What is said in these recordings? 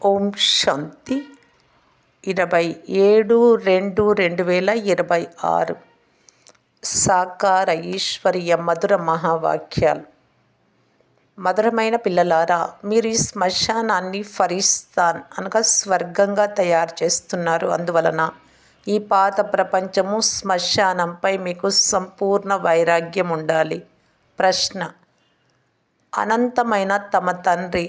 ఓం శాంతి 27/2/2026 సాకార ఈశ్వరీయ మధుర మహావాక్యాలు. మధురమైన పిల్లలారా, మీరు ఈ శ్మశానాన్ని ఫరిస్తాన్ అనగా స్వర్గంగా తయారు చేస్తున్నారు. అందువలన ఈ పాత ప్రపంచము శ్మశానంపై మీకు సంపూర్ణ వైరాగ్యం ఉండాలి. ప్రశ్న: అనంతమైన తమ తండ్రి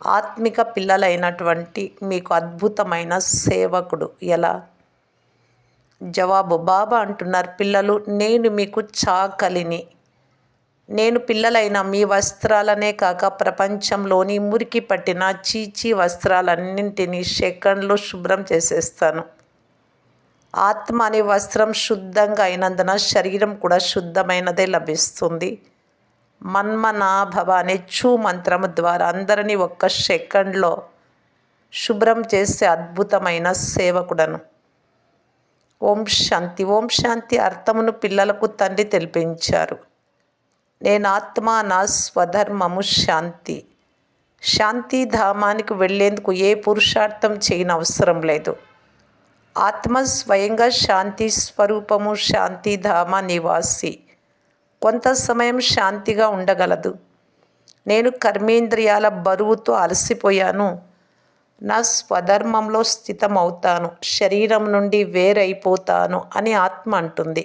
ఆత్మిక పిల్లలైనటువంటి మీకు అద్భుతమైన సేవకుడు ఎలా? జవాబు: బాబా అంటున్నారు, పిల్లలు, నేను మీకు చాకలిని. నేను పిల్లలైన మీ వస్త్రాలనే కాక ప్రపంచంలోని మురికి పట్టిన చీచీ వస్త్రాలన్నింటినీ సెకండ్లో శుభ్రం చేసేస్తాను. ఆత్మ అనే వస్త్రం శుద్ధంగా అయినందున శరీరం కూడా శుద్ధమైనదే లభిస్తుంది. మన్మనాభవ అనే చూ మంత్రము ద్వారా అందరినీ ఒక్క సెకండ్లో శుభ్రం చేసే అద్భుతమైన సేవకుడను. ఓం శాంతి. ఓం శాంతి అర్థమును పిల్లలకు తండ్రి తెలిపించారు. నేను ఆత్మ, నా స్వధర్మము శాంతి. శాంతిధామానికి వెళ్లేందుకు ఏ పురుషార్థం చేయనవసరం లేదు. ఆత్మ స్వయంగా శాంతి స్వరూపము, శాంతిధామ నివాసి. కొంత సమయం శాంతిగా ఉండగలదు. నేను కర్మేంద్రియాల బరువుతో అలసిపోయాను, నా స్వధర్మంలో స్థితమవుతాను, శరీరం నుండి వేరైపోతాను అని ఆత్మ అంటుంది.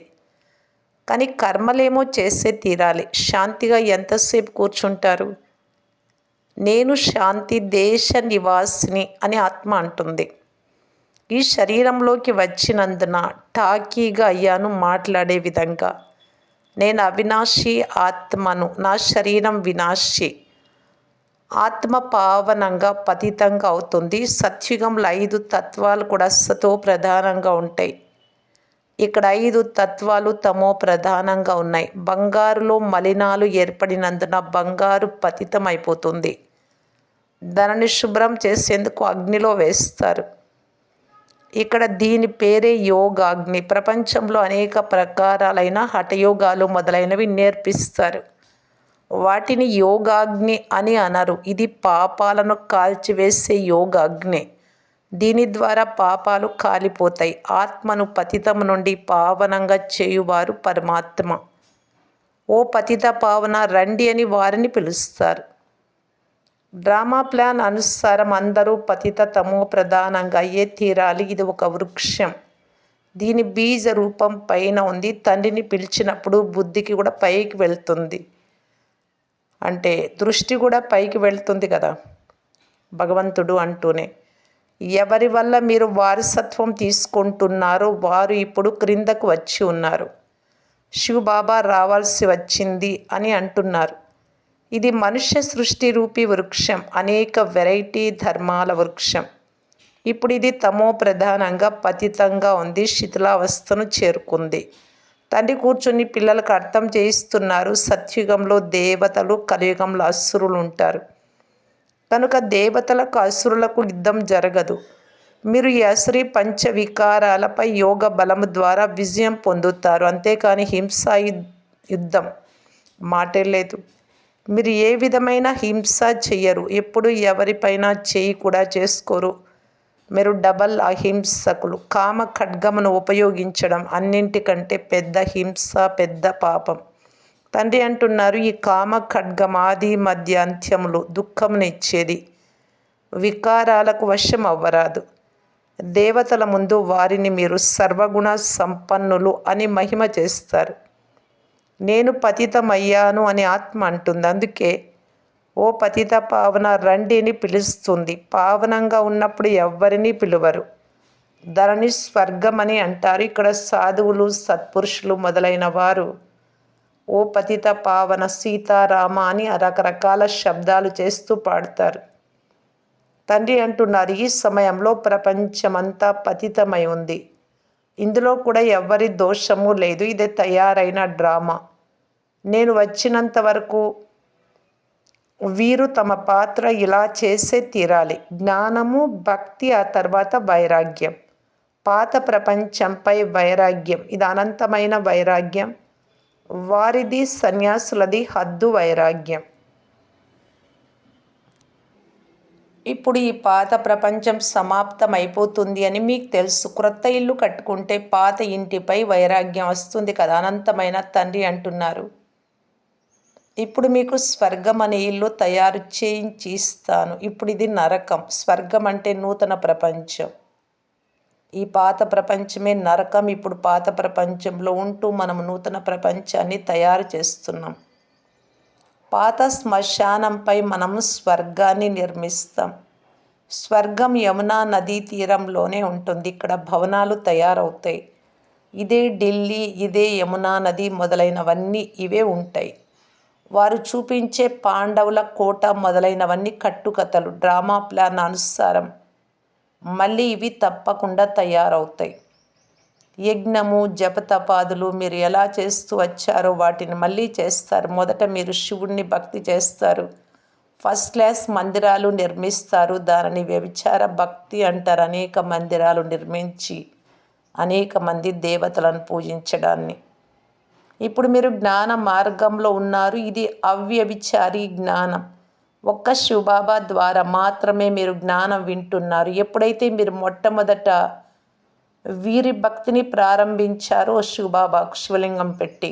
కానీ కర్మలేమో చేసే తీరాలి. శాంతిగా ఎంతసేపు కూర్చుంటారు? నేను శాంతి దేశ నివాసిని అని ఆత్మ అంటుంది. ఈ శరీరంలోకి వచ్చినందున టాకీగా అయ్యాను మాట్లాడే విధంగా. నేను అవినాశి ఆత్మను, నా శరీరం వినాశి. ఆత్మ పావనంగా పతితంగా అవుతుంది. సత్యుగంలో 5 తత్వాలు కూడా సతో ప్రధానంగా ఉంటాయి. ఇక్కడ 5 తత్వాలు తమో ప్రధానంగా ఉన్నాయి. బంగారులో మలినాలు ఏర్పడినందున బంగారు పతితం అయిపోతుంది. దానిని శుభ్రం చేసేందుకు అగ్నిలో వేస్తారు. ఇక్కడ దీని పేరే యోగాగ్ని. ప్రపంచంలో అనేక ప్రకారాలైన హఠయోగాలు మొదలైనవి నేర్పిస్తారు. వాటిని యోగాగ్ని అని అనరు. ఇది పాపాలను కాల్చివేసే యోగాగ్ని. దీని ద్వారా పాపాలు కాలిపోతాయి. ఆత్మను పతితం నుండి పావనంగా చేయువారు పరమాత్మ. ఓ పతిత పావన, రండి అని వారిని పిలుస్తారు. డ్రామా ప్లాన్ అనుసారం అందరూ పతిత తమో ప్రధానంగా అయ్యే తీరాలి. ఇది ఒక వృక్షం. దీని బీజ రూపం పైన ఉంది. తండ్రిని పిలిచినప్పుడు బుద్ధికి కూడా పైకి వెళ్తుంది, అంటే దృష్టి కూడా పైకి వెళ్తుంది కదా భగవంతుడు అంటూనే. ఎవరి వల్ల మీరు వారసత్వం తీసుకుంటున్నారో వారు ఇప్పుడు క్రిందకు వచ్చి ఉన్నారు. శివబాబా రావాల్సి వచ్చింది అని అంటున్నారు. ఇది మనుష్య సృష్టి రూపీ వృక్షం, అనేక వెరైటీ ధర్మాల వృక్షం. ఇప్పుడు ఇది తమో ప్రధానంగా పతితంగా ఉంది, శిథిలావస్థను చేరుకుంది. తండ్రి కూర్చొని పిల్లలకు అర్థం చేయిస్తున్నారు. సత్యుగంలో దేవతలు, కలియుగంలో అసురులు ఉంటారు. కనుక దేవతలకు అసురులకు యుద్ధం జరగదు. మీరు ఈ అసురీ పంచ వికారాలపై యోగ బలము ద్వారా విజయం పొందుతారు. అంతేకాని హింసా యుద్ధం మాటే లేదు. మీరు ఏ విధమైన హింస చెయ్యరు. ఎప్పుడు ఎవరిపైన చేయి కూడా చేసుకోరు. మీరు డబల్ అహింసకులు. కామ ఖడ్గమును ఉపయోగించడం అన్నింటికంటే పెద్ద హింస, పెద్ద పాపం. తండ్రి అంటున్నారు, ఈ కామ ఖడ్గం ఆది మధ్య అంత్యములు దుఃఖమునిచ్చేది. వికారాలకు వశం అవ్వరాదు. దేవతల ముందు వారిని మీరు సర్వగుణ సంపన్నులు అని మహిమ చేస్తారు. నేను పతితమయ్యాను అని ఆత్మ అంటుంది. అందుకే ఓ పతిత పావన రండి అని పిలుస్తుంది. పావనంగా ఉన్నప్పుడు ఎవ్వరినీ పిలువరు. దానిని స్వర్గం అని అంటారు. ఇక్కడ సాధువులు, సత్పురుషులు మొదలైన వారు ఓ పతిత పావన సీతారామ అని రకరకాల శబ్దాలు చేస్తూ పాడతారు. తండ్రి అంటున్నారు, ఈ సమయంలో ప్రపంచమంతా పతితమై ఉంది. ఇందులో కూడా ఎవ్వరి దోషము లేదు. ఇదే తయారైన డ్రామా. నేను వచ్చినంత వరకు వీరు తమ పాత్ర ఇలా చేసే తీరాలి. జ్ఞానము, భక్తి, ఆ తర్వాత వైరాగ్యం. పాత ప్రపంచంపై వైరాగ్యం, ఇది అనంతమైన వైరాగ్యం. వారిది సన్యాసులది హద్దు వైరాగ్యం. ఇప్పుడు ఈ పాత ప్రపంచం సమాప్తం అయిపోతుంది అని మీకు తెలుసు. క్రొత్త ఇల్లు కట్టుకుంటే పాత ఇంటిపై వైరాగ్యం వస్తుంది కదా. అనంతమైన తండ్రి అంటున్నారు, ఇప్పుడు మీకు స్వర్గం అనే ఇల్లు తయారు చేయించి ఇస్తాను. ఇప్పుడు ఇది నరకం. స్వర్గం అంటే నూతన ప్రపంచం. ఈ పాత ప్రపంచమే నరకం. ఇప్పుడు పాత ప్రపంచంలో ఉంటూ మనం నూతన ప్రపంచాన్ని తయారు చేస్తున్నాం. పాత శ్మశానంపై మనం స్వర్గాన్ని నిర్మిస్తాం. స్వర్గం యమునా నదీ తీరంలోనే ఉంటుంది. ఇక్కడ భవనాలు తయారవుతాయి. ఇదే ఢిల్లీ, ఇదే యమునా నది మొదలైనవన్నీ ఇవే ఉంటాయి. వారు చూపించే పాండవుల కోట మొదలైనవన్నీ కట్టుకథలు, డ్రామా ప్లాన్ అనుసారం మళ్ళీ ఇవి తప్పకుండా తయారవుతాయి. యజ్ఞము, జపతపాదులు మీరు ఎలా చేస్తూ వచ్చారో వాటిని మళ్ళీ చేస్తారు. మొదట మీరు శివుణ్ణి భక్తి చేస్తారు. ఫస్ట్ క్లాస్ మందిరాలు నిర్మిస్తారు. దానిని వ్యభిచార భక్తి అంటారు. అనేక మందిరాలు నిర్మించి అనేక మంది దేవతలను పూజించడాన్ని. ఇప్పుడు మీరు జ్ఞాన మార్గంలో ఉన్నారు. ఇది అవ్యభిచారి జ్ఞానం. ఒక్క శివబాబా ద్వారా మాత్రమే మీరు జ్ఞానం వింటున్నారు. ఎప్పుడైతే మీరు మొట్టమొదట వీరి భక్తిని ప్రారంభించారో శివబాబా శివలింగం పెట్టి,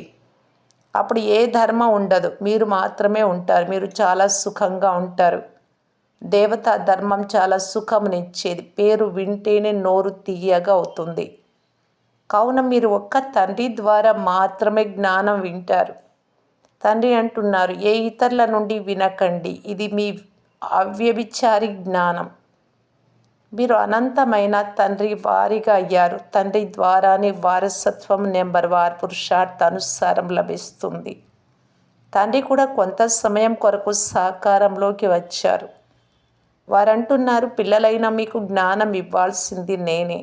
అప్పుడు ఏ ధర్మం ఉండదు. మీరు మాత్రమే ఉంటారు. మీరు చాలా సుఖంగా ఉంటారు. దేవతా ధర్మం చాలా సుఖమునిచ్చేది. పేరు వింటేనే నోరు తీయగా అవుతుంది. కావున మీరు ఒక్క తండ్రి ద్వారా మాత్రమే జ్ఞానం వింటారు. తండ్రి అంటున్నారు, ఏ ఇతరుల నుండి వినకండి. ఇది మీ అవ్యభిచారి జ్ఞానం. మీరు అనంతమైన తండ్రి వారిగా అయ్యారు. తండ్రి ద్వారానే వారసత్వం నెంబర్ వార్ పురుషార్థ అనుసారం లభిస్తుంది. తండ్రి కూడా కొంత సమయం కొరకు సాకారంలోకి వచ్చారు. వారంటున్నారు, పిల్లలైన మీకు జ్ఞానం ఇవ్వాల్సింది నేనే.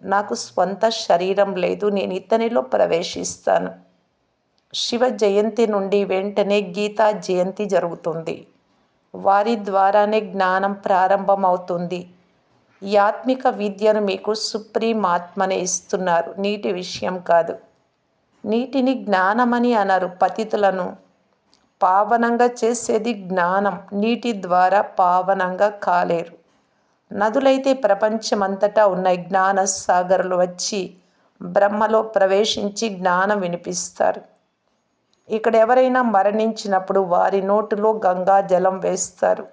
నాకు స్వంత శరీరం లేదు. నేను ఇతనిలో ప్రవేశిస్తాను. శివ జయంతి నుండి వెంటనే గీతా జయంతి జరుగుతుంది. వారి ద్వారానే జ్ఞానం ప్రారంభమవుతుంది. ఈ ఆత్మిక విద్యను మీకు సుప్రీం ఆత్మనే ఇస్తున్నారు. నీటి విషయం కాదు. నీటిని జ్ఞానమని అనరు. పతితులను పావనంగా చేసేది జ్ఞానం. నీటి ద్వారా పావనంగా కాలేరు. నదులైతే ప్రపంచమంతటా ఉన్నాయి. జ్ఞాన సాగరులు వచ్చి బ్రహ్మలో ప్రవేశించి జ్ఞానం వినిపిస్తారు. ఇక్కడ ఎవరైనా మరణించినప్పుడు వారి నోటిలో గంగా జలం వేస్తారు.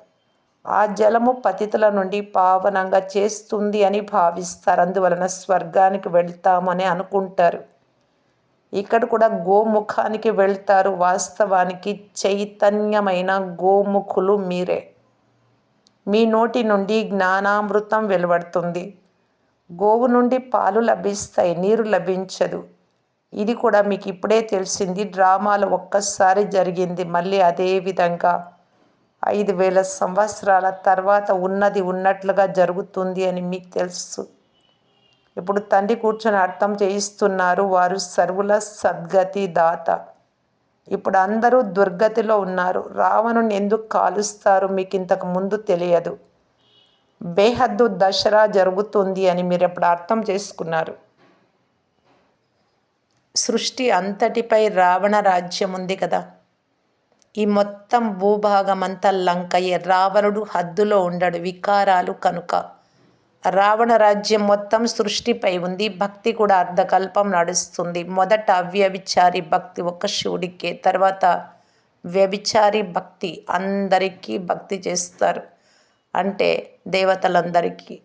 ఆ జలము పతితుల నుండి పావనంగా చేస్తుంది అని భావిస్తారు. అందువలన స్వర్గానికి వెళ్తామని అనుకుంటారు. ఇక్కడ కూడా గోముఖానికి వెళ్తారు. వాస్తవానికి చైతన్యమైన గోముఖులు మీరే. మీ నోటి నుండి జ్ఞానామృతం వెలువడుతుంది. గోవు నుండి పాలు లభిస్తాయి, నీరు లభించదు. ఇది కూడా మీకు ఇప్పుడే తెలిసింది. డ్రామాలు ఒక్కసారి జరిగింది, మళ్ళీ అదే విధంగా 5000 సంవత్సరాల తర్వాత ఉన్నది ఉన్నట్లుగా జరుగుతుంది అని మీకు తెలుసు. ఇప్పుడు తండ్రి కూర్చొని అర్థం చేయిస్తున్నారు. వారు సర్వుల సద్గతి దాత. ఇప్పుడు అందరూ దుర్గతిలో ఉన్నారు. రావణుని ఎందుకు కాలుస్తారు మీకు ఇంతకు ముందు తెలియదు. బేహద్దు దసరా జరుగుతుంది అని మీరు ఎప్పుడు అర్థం చేసుకున్నారు. సృష్టి అంతటిపై రావణ రాజ్యం ఉంది కదా. ఈ మొత్తం భూభాగం అంతా లంకయే. రావణుడు హద్దులో ఉండడు. వికారాలు కనుక రావణ రాజ్యం మొత్తం సృష్టిపై ఉంది. భక్తి కూడా అర్ధకల్పం నడుస్తుంది. మొదట అవ్యభిచారి భక్తి ఒక్క శివుడికే, తర్వాత వ్యభిచారి భక్తి. అందరికీ భక్తి చేస్తారు, అంటే దేవతలందరికీ.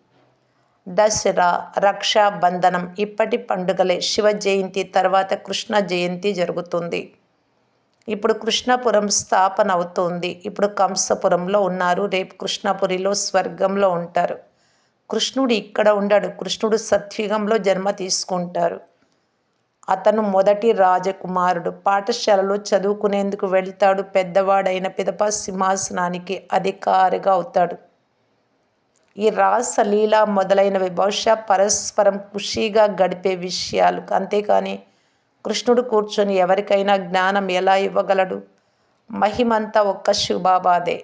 దసరా, రక్షాబంధనం ఇప్పటి పండుగలే. శివ జయంతి తర్వాత కృష్ణ జయంతి జరుగుతుంది. ఇప్పుడు కృష్ణపురం స్థాపన అవుతుంది. ఇప్పుడు కంసపురంలో ఉన్నారు. రేపు కృష్ణపురిలో స్వర్గంలో ఉంటారు. కృష్ణుడు ఇక్కడ ఉండడు. కృష్ణుడు సత్యుగంలో జన్మ తీసుకుంటారు. అతను మొదటి రాజకుమారుడు. పాఠశాలలో చదువుకునేందుకు వెళ్తాడు. పెద్దవాడైన పిదప సింహాసనానికి అధికారిగా అవుతాడు. ఈ రాసలీల మొదలైనవి బహుశా పరస్పరం ఖుషీగా గడిపే విషయాలు. అంతేకాని కృష్ణుడు కూర్చొని ఎవరికైనా జ్ఞానం ఎలా ఇవ్వగలడు? మహిమంతా ఒక్క శివబాబాదే.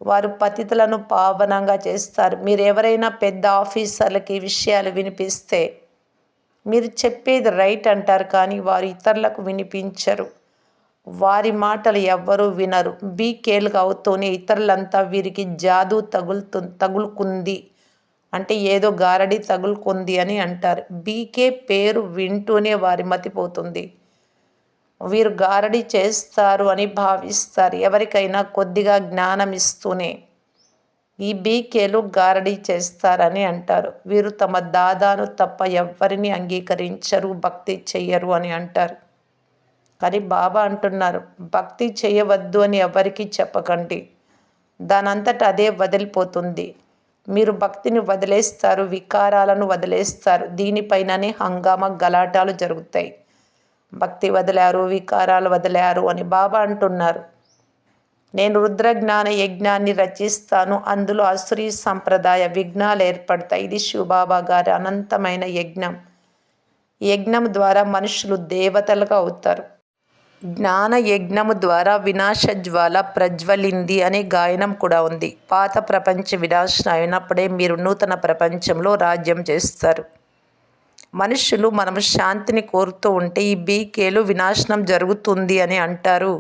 వారు పతితులను పావనంగా చేస్తారు. మీరు ఎవరైనా పెద్ద ఆఫీసర్లకి ఈ విషయాలు వినిపిస్తే మీరు చెప్పేది రైట్ అంటారు, కానీ వారు ఇతరులకు వినిపించరు. వారి మాటలు ఎవ్వరూ వినరు. బీకేలుగా అవుతూనే ఇతరులంతా వీరికి జాదూ తగులుకుంది అంటే ఏదో గారడి తగులుకుంది అని అంటారు. బీకే పేరు వింటూనే వారి మతిపోతుంది. వీరు గారడి చేస్తారు అని భావిస్తారు. ఎవరికైనా కొద్దిగా జ్ఞానం ఇస్తూనే ఈ బీకేలు గారడీ చేస్తారని అంటారు. వీరు తమ దాదాను తప్ప ఎవ్వరిని అంగీకరించరు, భక్తి చెయ్యరు అని అంటారు. కానీ బాబా అంటున్నారు, భక్తి చేయవద్దు అని ఎవరికీ చెప్పకండి. దానంతట అదే వదిలిపోతుంది. మీరు భక్తిని వదిలేస్తారు, వికారాలను వదిలేస్తారు. దీనిపైననే హంగామా గలాటాలు జరుగుతాయి. భక్తి వదిలారు, వికారాలు వదిలారు అని బాబా అంటున్నారు. నేను రుద్రజ్ఞాన యజ్ఞాన్ని రచిస్తాను. అందులో అసురీ సంప్రదాయ విఘ్నాలు ఏర్పడతాయి. ఇది శివబాబా గారి అనంతమైన యజ్ఞం. యజ్ఞం ద్వారా మనుషులు దేవతలుగా అవుతారు. జ్ఞాన యజ్ఞము ద్వారా వినాశ జ్వాల ప్రజ్వలింది అనే గాయనం కూడా ఉంది. పాత ప్రపంచ వినాశనం అయినప్పుడే మీరు నూతన ప్రపంచంలో రాజ్యం చేస్తారు. మనుషులు మనం శాంతిని కోరుతూ ఉంటే ఈ బీకేలు వినాశనం జరుగుతుంది అని అంటారు.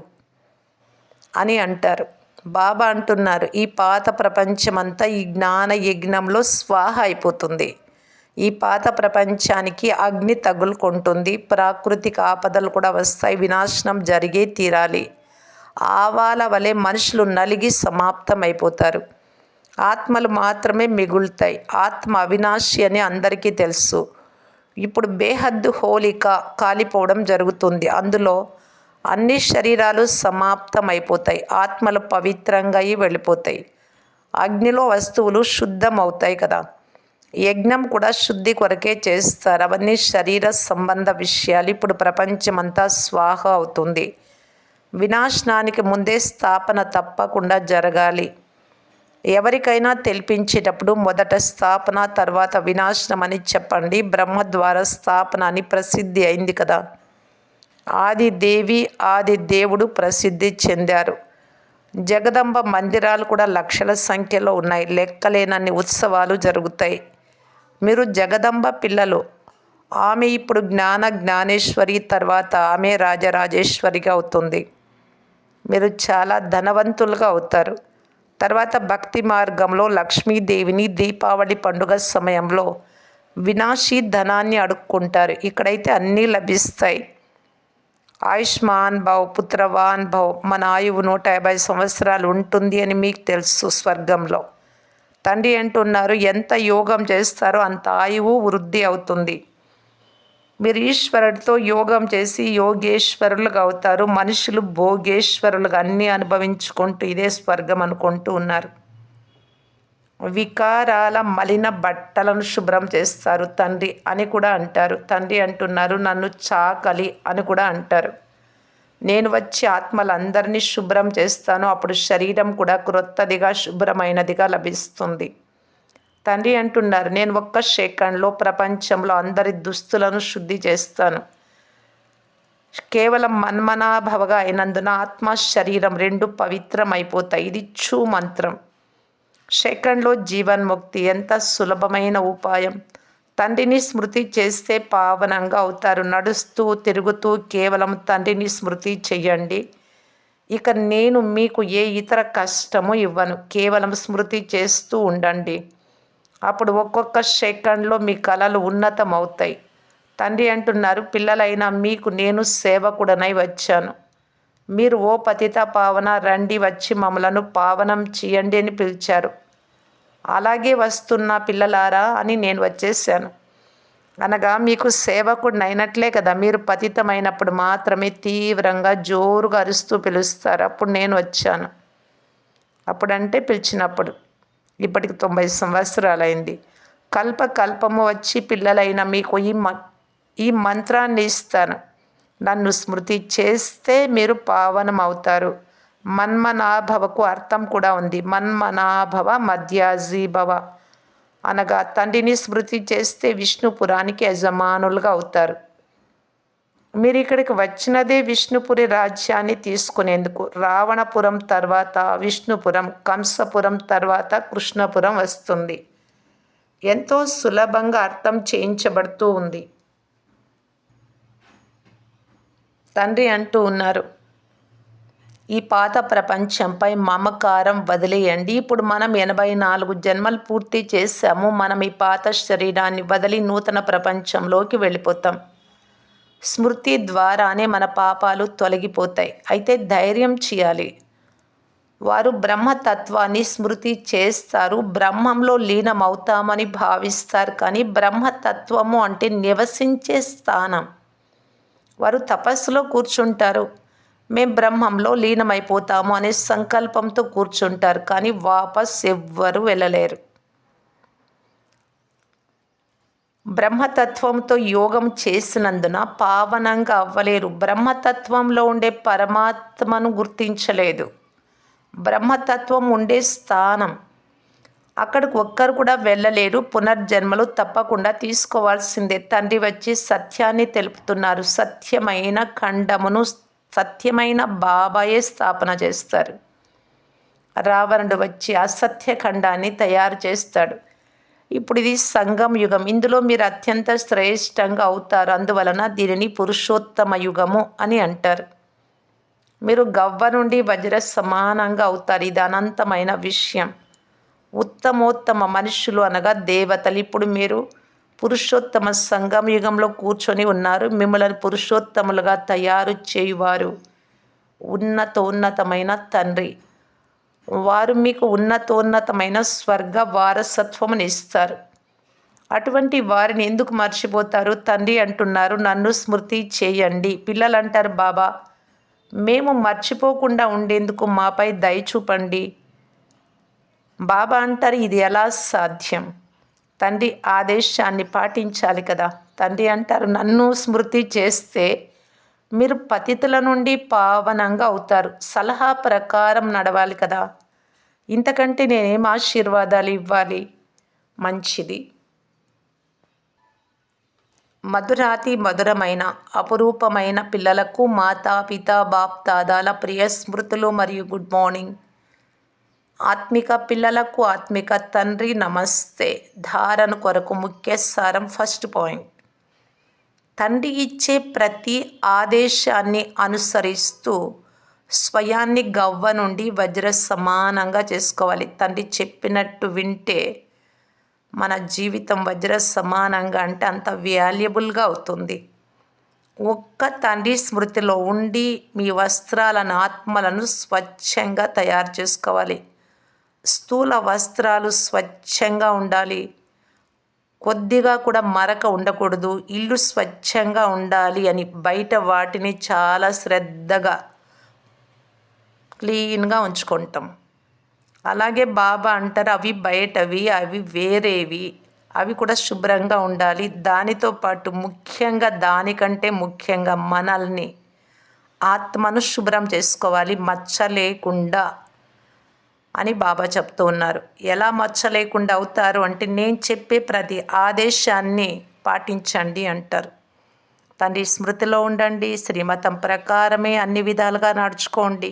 బాబా అంటున్నారు, ఈ పాత ప్రపంచమంతా ఈ జ్ఞాన యజ్ఞంలో స్వాహ అయిపోతుంది. ఈ పాత ప్రపంచానికి అగ్ని తగులుకుంటుంది. ప్రాకృతిక ఆపదలు కూడా వస్తాయి. వినాశనం జరిగే తీరాలి. ఆవాల వలె మనుషులు నలిగి సమాప్తం అయిపోతారు. ఆత్మలు మాత్రమే మిగులుతాయి. ఆత్మ అవినాశి అని అందరికీ తెలుసు. ఇప్పుడు బేహద్దు హోలిక కాలిపోవడం జరుగుతుంది. అందులో అన్ని శరీరాలు సమాప్తం అయిపోతాయి. ఆత్మలు పవిత్రంగా వెళ్ళిపోతాయి. అగ్నిలో వస్తువులు శుద్ధం అవుతాయి కదా. యజ్ఞం కూడా శుద్ధి కొరకే చేస్తారు. అవన్నీ శరీర సంబంధ విషయాలు. ఇప్పుడు ప్రపంచమంతా స్వాహ అవుతుంది. వినాశనానికి ముందే స్థాపన తప్పకుండా జరగాలి. ఎవరికైనా తెలిపించేటప్పుడు మొదట స్థాపన, తర్వాత వినాశనం అని చెప్పండి. బ్రహ్మ ద్వారా స్థాపన అని ప్రసిద్ధి అయింది కదా. ఆది దేవి, ఆది దేవుడు ప్రసిద్ధి చెందారు. జగదంబ మందిరాలు కూడా లక్షల సంఖ్యలో ఉన్నాయి. లెక్కలేనన్ని ఉత్సవాలు జరుగుతాయి. మీరు జగదంబ పిల్లలు. ఆమె ఇప్పుడు జ్ఞానేశ్వరి, తర్వాత ఆమె రాజరాజేశ్వరిగా అవుతుంది. మీరు చాలా ధనవంతులుగా అవుతారు. తర్వాత భక్తి మార్గంలో లక్ష్మీదేవిని దీపావళి పండుగ సమయంలో వినాశీ ధనాన్ని అడుక్కుంటారు. ఇక్కడైతే అన్నీ లభిస్తాయి. ఆయుష్మాన్ భవ్, పుత్రవాన్ భవ్. మన ఆయువు 150 సంవత్సరాలు ఉంటుంది అని మీకు తెలుసు. స్వర్గంలో తండ్రి అంటున్నారు, ఎంత యోగం చేస్తారో అంత ఆయువు వృద్ధి అవుతుంది. మీరు ఈశ్వరుడితో యోగం చేసి యోగేశ్వరులుగా అవుతారు. మనుషులు భోగేశ్వరులుగా అన్నీ అనుభవించుకుంటూ ఇదే స్వర్గం అనుకుంటూ ఉన్నారు. వికారాల మలిన బట్టలను శుభ్రం చేస్తారు తండ్రి అని కూడా అంటారు. తండ్రి అంటున్నారు, నన్ను చాకలి అని కూడా అంటారు. నేను వచ్చి ఆత్మలందరినీ శుభ్రం చేస్తాను. అప్పుడు శరీరం కూడా క్రొత్తదిగా శుభ్రమైనదిగా లభిస్తుంది. తండ్రి అంటున్నారు, నేను ఒక్క సెకండ్లో ప్రపంచంలో అందరి దుస్తులను శుద్ధి చేస్తాను. కేవలం మన్మనాభవగా అయినందున ఆత్మ శరీరం రెండు పవిత్రమైపోతాయి. ఇది చూ మంత్రం. సెకండ్లో జీవన్ముక్తి. ఎంత సులభమైన ఉపాయం. తండ్రిని స్మృతి చేస్తే పావనంగా అవుతారు. నడుస్తూ తిరుగుతూ కేవలం తండ్రిని స్మృతి చెయ్యండి. ఇక నేను మీకు ఏ ఇతర కష్టము ఇవ్వను. కేవలం స్మృతి చేస్తూ ఉండండి. అప్పుడు ఒక్కొక్క సెకండ్లో మీ కలలు ఉన్నతమవుతాయి. తండ్రి అంటున్నారు, పిల్లలైనా మీకు నేను సేవకుడనై వచ్చాను. మీరు ఓ పతిత పావన రండి, వచ్చి మమ్మలను పావనం చేయండి అని పిలిచారు. అలాగే వస్తున్న పిల్లలారా అని నేను వచ్చేసాను. అనగా మీకు సేవకుడిని అయినట్లే కదా. మీరు పతితమైనప్పుడు మాత్రమే తీవ్రంగా జోరుగా అరుస్తూ పిలుస్తారు. అప్పుడు నేను వచ్చాను. అప్పుడంటే పిలిచినప్పుడు. ఇప్పటికి 90 సంవత్సరాలైంది. కల్పము వచ్చి పిల్లలైన మీకు ఈ మంత్రాన్ని ఇస్తాను. నన్ను స్మృతి చేస్తే మీరు పావనం అవుతారు. మన్మనాభవకు అర్థం కూడా ఉంది. మన్మనాభవ మధ్యాజీభవ అనగా తండ్రిని స్మృతి చేస్తే విష్ణుపురానికి యజమానులుగా అవుతారు. మీరు ఇక్కడికి వచ్చినదే విష్ణుపురి రాజ్యాన్ని తీసుకునేందుకు. రావణపురం తర్వాత విష్ణుపురం, కంసపురం తర్వాత కృష్ణపురం వస్తుంది. ఎంతో సులభంగా అర్థం చేయించబడుతూ ఉంది. తండ్రి అంటూ ఉన్నారు, ఈ పాత ప్రపంచంపై మమకారం వదిలేయండి. ఇప్పుడు మనం 84 జన్మలు పూర్తి చేశాము. మనం ఈ పాత శరీరాన్ని వదిలి నూతన ప్రపంచంలోకి వెళ్ళిపోతాం. స్మృతి ద్వారానే మన పాపాలు తొలగిపోతాయి. అయితే ధైర్యం చేయాలి. వారు బ్రహ్మతత్వాన్ని స్మృతి చేస్తారు. బ్రహ్మంలో లీనమవుతామని భావిస్తారు. కానీ బ్రహ్మతత్వము అంటే నివసించే స్థానం. వారు తపస్సులో కూర్చుంటారు. మేం బ్రహ్మంలో లీనమైపోతాము అనే సంకల్పంతో కూర్చుంటారు. కానీ వాపస్ ఎవ్వరూ వెళ్ళలేరు. బ్రహ్మతత్వంతో యోగం చేసినందున పావనంగా అవ్వలేరు. బ్రహ్మతత్వంలో ఉండే పరమాత్మను గుర్తించలేదు. బ్రహ్మతత్వం ఉండే స్థానం అక్కడికి ఒక్కరు కూడా వెళ్ళలేరు. పునర్జన్మలు తప్పకుండా తీసుకోవాల్సిందే. తండ్రి వచ్చి సత్యాన్ని తెలుపుతున్నారు. సత్యమైన ఖండమును సత్యమైన బాబాయే స్థాపన చేస్తారు. రావణుడు వచ్చి అసత్య ఖండాన్ని తయారు చేస్తాడు. ఇప్పుడు ఇది సంగం యుగం. ఇందులో మీరు అత్యంత శ్రేష్టంగా అవుతారు. అందువలన దీనిని పురుషోత్తమ యుగము అని అంటారు. మీరు గవ్వ నుండి వజ్ర సమానంగా అవుతారు. ఇది అనంతమైన విషయం. ఉత్తమోత్తమ మనుషులు అనగా దేవతలు. ఇప్పుడు మీరు పురుషోత్తమ సంగమ యుగంలో కూర్చొని ఉన్నారు. మిమ్మల్ని పురుషోత్తములుగా తయారు చేయువారు ఉన్నతోన్నతమైన తండ్రి. వారు మీకు ఉన్నతోన్నతమైన స్వర్గ వారసత్వముని ఇస్తారు. అటువంటి వారిని ఎందుకు మర్చిపోతారు? తండ్రి అంటున్నారు, నన్ను స్మృతి చేయండి. పిల్లలు అంటారు, బాబా మేము మర్చిపోకుండా ఉండేందుకు మాపై దయ చూపండి. బాబా అంటారు, ఇది ఎలా సాధ్యం? తండ్రి ఆదేశాన్ని పాటించాలి కదా. తండ్రి అంటారు, నన్ను స్మృతి చేస్తే మీరు పతితుల నుండి పావనంగా అవుతారు. సలహా ప్రకారం నడవాలి కదా. ఇంతకంటే నేనేం ఆశీర్వాదాలు ఇవ్వాలి? మంచిది. మధురాతి మధురమైన అపురూపమైన పిల్లలకు మాతాపిత బాప్దాదాల ప్రియ స్మృతులు మరియు గుడ్ మార్నింగ్. ఆత్మిక పిల్లలకు ఆత్మిక తండ్రి నమస్తే. ధారణ కొరకు ముఖ్య సారం. ఫస్ట్ పాయింట్, తండ్రి ఇచ్చే ప్రతి ఆదేశాన్ని అనుసరిస్తూ స్వయాన్ని గవ్వ నుండి వజ్ర సమానంగా చేసుకోవాలి. తండ్రి చెప్పినట్టు వింటే మన జీవితం వజ్ర సమానంగా అంటే అంత వాల్యుబుల్గా అవుతుంది. ఒక్క తండ్రి స్మృతిలో ఉండి మీ వస్త్రాలను ఆత్మలను స్వచ్ఛంగా తయారు చేసుకోవాలి. స్థూల వస్త్రాలు స్వచ్ఛంగా ఉండాలి. కొద్దిగా కూడా మరక ఉండకూడదు. ఇల్లు స్వచ్ఛంగా ఉండాలి అని బయట వాటిని చాలా శ్రద్ధగా క్లీన్గా ఉంచుకుంటాం. అలాగే బాబా అంటారు, అవి బయటవి, అవి వేరేవి, అవి కూడా శుభ్రంగా ఉండాలి. దానితో పాటు ముఖ్యంగా దానికంటే ముఖ్యంగా మనల్ని ఆత్మను శుభ్రం చేసుకోవాలి, మచ్చ లేకుండా అని బాబా చెప్తూ ఉన్నారు. ఎలా మచ్చ లేకుండా అవుతారు అంటే నేను చెప్పే ప్రతి ఆదేశాన్ని పాటించండి అంటారు. తండ్రి స్మృతిలో ఉండండి. శ్రీమతం ప్రకారమే అన్ని విధాలుగా నడుచుకోండి.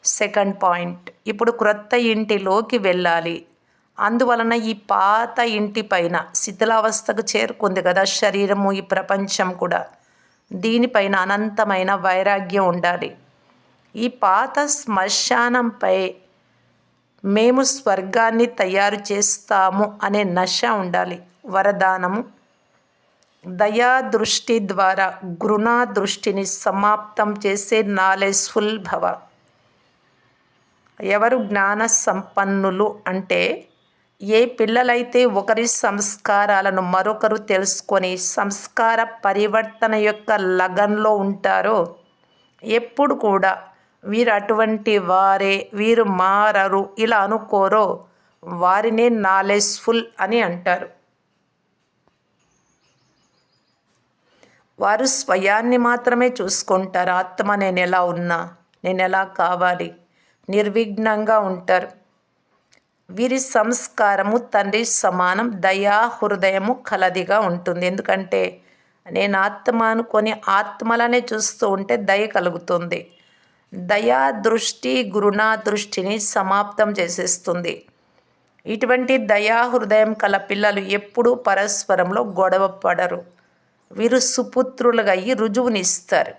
సెకండ్ పాయింట్, ఇప్పుడు క్రొత్త ఇంటిలోకి వెళ్ళాలి. అందువలన ఈ పాత ఇంటి పైన శిథిలావస్థకు చేరుకుంది కదా శరీరము, ఈ ప్రపంచం కూడా. దీనిపైన అనంతమైన వైరాగ్యం ఉండాలి. ఈ పాత శ్మశానంపై మేము స్వర్గాన్ని తయారు చేస్తాము అనే నశ ఉండాలి. వరదానము, దయా దృష్టి ద్వారా గృణ దృష్టిని సమాప్తం చేసే నాలెడ్జ్ఫుల్ భవ. ఎవరు జ్ఞాన సంపన్నులు అంటే ఏ పిల్లలైతే ఒకరి సంస్కారాలను మరొకరు తెలుసుకొని సంస్కార పరివర్తన యొక్క లగన్లో ఉంటారో, ఎప్పుడు కూడా వీరు అటువంటి వారే, వీరు మారరు ఇలా అనుకోరో వారినే నాలెడ్జ్ఫుల్ అని అంటారు. వారు స్వయాన్ని మాత్రమే చూసుకుంటారు. ఆత్మ నేను ఎలా ఉన్నా, నేను ఎలా కావాలి, నిర్విఘ్నంగా ఉంటారు. వీరి సంస్కారము తండ్రి సమానం, దయా హృదయము కలదిగా ఉంటుంది. ఎందుకంటే నేను ఆత్మ అనుకొని ఆత్మలనే చూస్తూ ఉంటే దయ కలుగుతుంది. దయా దృష్టి గురుణ దృష్టిని సమాప్తం చేసేస్తుంది. ఇటువంటి దయా హృదయం కల పిల్లలు ఎప్పుడూ పరస్పరంలో గొడవ పడరు. వీరు సుపుత్రులుగా అయ్యి రుజువునిస్తారు.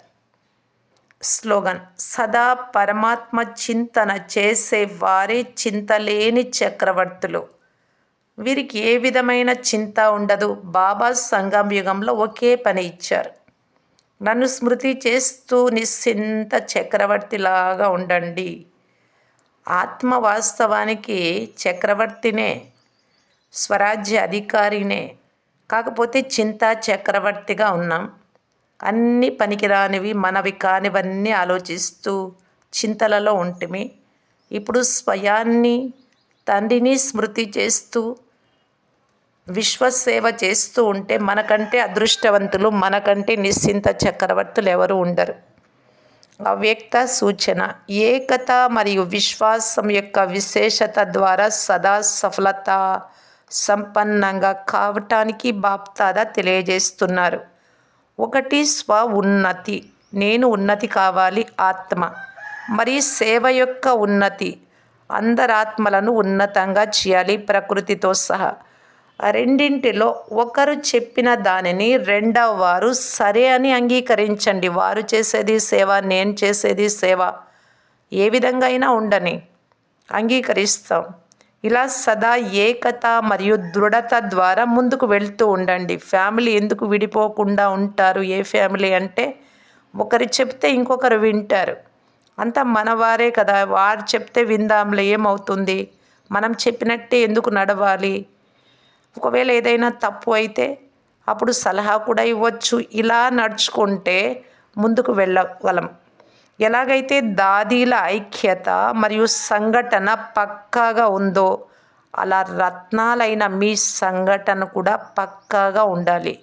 స్లోగన్: సదా పరమాత్మ చింతన చేసే వారే చింతలేని చక్రవర్తులు. వీరికి ఏ విధమైన చింత ఉండదు. బాబా సంగం యుగంలో ఒకే పని ఇచ్చారు: నన్ను స్మృతి చేస్తూ నిశ్చింత చక్రవర్తిలాగా ఉండండి. ఆత్మ వాస్తవానికి చక్రవర్తినే, స్వరాజ్య అధికారినే. కాకపోతే చింతా చక్రవర్తిగా ఉన్నాం. అన్ని పనికిరానివి, మనవి కానివన్నీ ఆలోచిస్తూ చింతలలో ఉంటిమి. ఇప్పుడు స్వయాన్ని, తండ్రిని స్మృతి చేస్తూ విశ్వసేవ చేస్తూ ఉంటే మనకంటే అదృష్టవంతులు, మనకంటే నిశ్చింత చక్రవర్తులు ఎవరు ఉండరు. అవ్యక్త సూచన: ఏకత మరియు విశ్వాసం యొక్క విశేషత ద్వారా సదా సఫలత సంపన్నంగా కావటానికి బాప్దాదా తెలియజేస్తున్నారు. ఒకటి, స్వ ఉన్నతి. నేను ఉన్నతి కావాలి, ఆత్మ. మరి సేవ యొక్క ఉన్నతి. అందరాత్మలను ఉన్నతంగా చేయాలి, ప్రకృతితో సహా. రెండింటిలో ఒకరు చెప్పిన దానిని రెండవ వారు సరే అని అంగీకరించండి. వారు చేసేది సేవ, నేను చేసేది సేవ. ఏ విధంగా అయినా ఉండని అంగీకరిస్తాం. ఇలా సదా ఏకత మరియు దృఢత ద్వారా ముందుకు వెళ్తూ ఉండండి. ఫ్యామిలీ ఎందుకు విడిపోకుండా ఉంటారు? ఏ ఫ్యామిలీ అంటే, ఒకరు చెప్తే ఇంకొకరు వింటారు. అంతా మనవారే కదా, వారు చెప్తే విందాంలే, ఏమవుతుంది, మనం చెప్పినట్టే ఎందుకు నడవాలి? ఒకవేళ ఏదైనా తప్పు అయితే అప్పుడు సలహా కూడా ఇవ్వచ్చు. ఇలా నడుచుకుంటే ముందుకు వెళ్ళగలం. ఎలాగైతే దాదీల ఐక్యత మరియు సంఘటన పక్కాగా ఉందో, అలా రత్నాలైన మీ సంఘటన కూడా పక్కాగా ఉండాలి.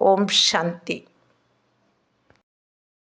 ఓం శాంతి.